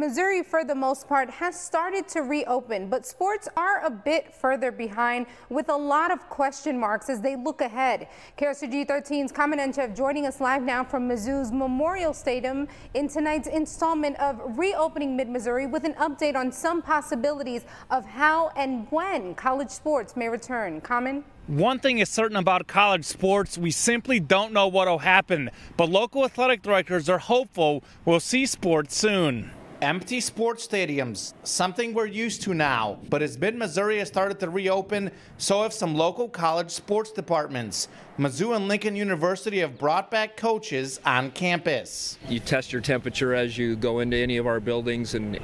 Missouri, for the most part, has started to reopen, but sports are a bit further behind with a lot of question marks as they look ahead. KRCG 13's Common and Chef joining us live now from Mizzou's Memorial Stadium in tonight's installment of Reopening Mid-Missouri with an update on some possibilities of how and when college sports may return. Common? One thing is certain about college sports, we simply don't know what will happen, but local athletic directors are hopeful we'll see sports soon. Empty sports stadiums, something we're used to now, but as Mid-Missouri has started to reopen, so have some local college sports departments. Mizzou and Lincoln University have brought back coaches on campus. You test your temperature as you go into any of our buildings and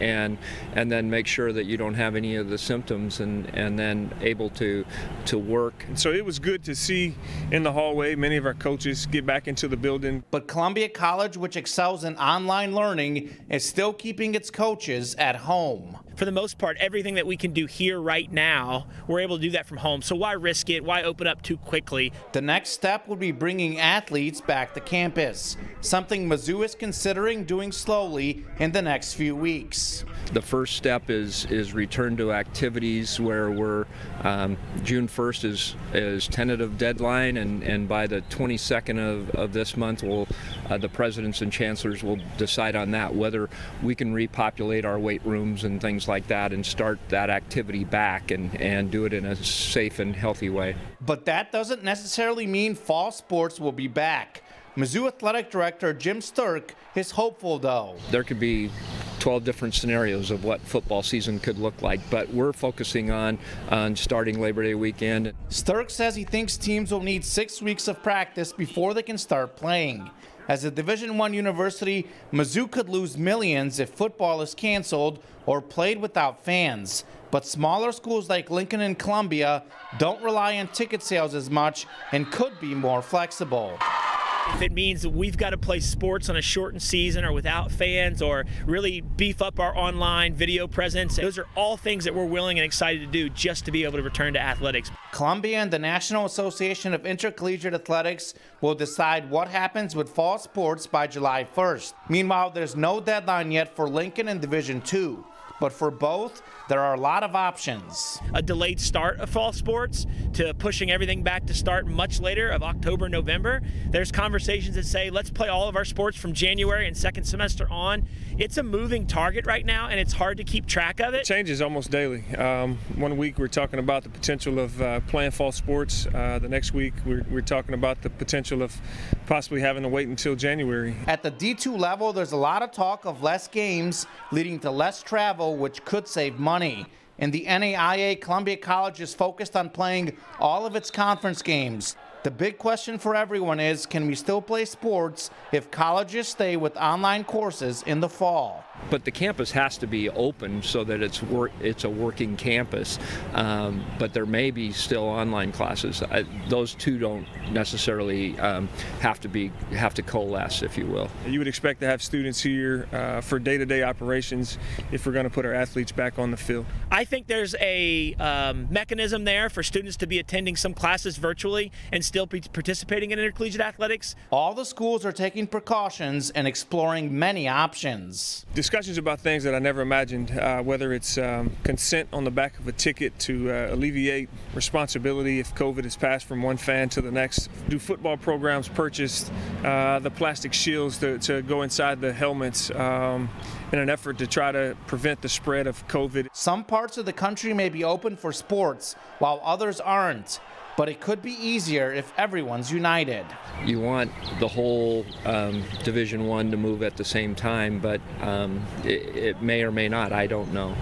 then make sure that you don't have any of the symptoms and then able to work. So it was good to see in the hallway many of our coaches get back into the building. But Columbia College, which excels in online learning, is still keeping its coaches at home. For the most part, everything that we can do here right now, we're able to do that from home. So why risk it? Why open up too quickly? The next step would be bringing athletes back to campus, something Mizzou is considering doing slowly in the next few weeks. The first step is return to activities where we're June 1st is tentative deadline, and by the 22nd of this month, the presidents and chancellors will decide on that, whether we can repopulate our weight rooms and things like that and start that activity back and do it in a safe and healthy way. But that doesn't necessarily mean fall sports will be back. Mizzou Athletic Director Jim Sturck is hopeful, though. There could be 12 different scenarios of what football season could look like, but we're focusing on starting Labor Day weekend. Sturck says he thinks teams will need 6 weeks of practice before they can start playing. As a Division I university, Mizzou could lose millions if football is canceled or played without fans. But smaller schools like Lincoln and Columbia don't rely on ticket sales as much and could be more flexible. If it means that we've got to play sports on a shortened season or without fans or really beef up our online video presence, those are all things that we're willing and excited to do just to be able to return to athletics. Columbia and the National Association of Intercollegiate Athletics will decide what happens with fall sports by July 1st. Meanwhile, there's no deadline yet for Lincoln and Division II. But for both, there are a lot of options. A delayed start of fall sports to pushing everything back to start much later of October, November. There's conversations that say, let's play all of our sports from January and second semester on. It's a moving target right now, and it's hard to keep track of it. It changes almost daily. 1 week we're talking about the potential of playing fall sports. The next week we're talking about the potential of possibly having to wait until January. At the D2 level, there's a lot of talk of less games leading to less travel, which could save money. In the NAIA, Columbia College is focused on playing all of its conference games. The big question for everyone is, can we still play sports if colleges stay with online courses in the fall? But the campus has to be open so that it's a working campus. But there may be still online classes. Those two don't necessarily have to coalesce, if you will. You would expect to have students here for day-to-day operations if we're going to put our athletes back on the field. I think there's a mechanism there for students to be attending some classes virtually and still be participating in intercollegiate athletics. All the schools are taking precautions and exploring many options. Discussions about things that I never imagined, whether it's consent on the back of a ticket to alleviate responsibility if COVID is passed from one fan to the next. Do football programs purchase the plastic shields to go inside the helmets in an effort to try to prevent the spread of COVID? Some parts of the country may be open for sports while others aren't. But it could be easier if everyone's united. You want the whole Division I to move at the same time, but it may or may not. I don't know.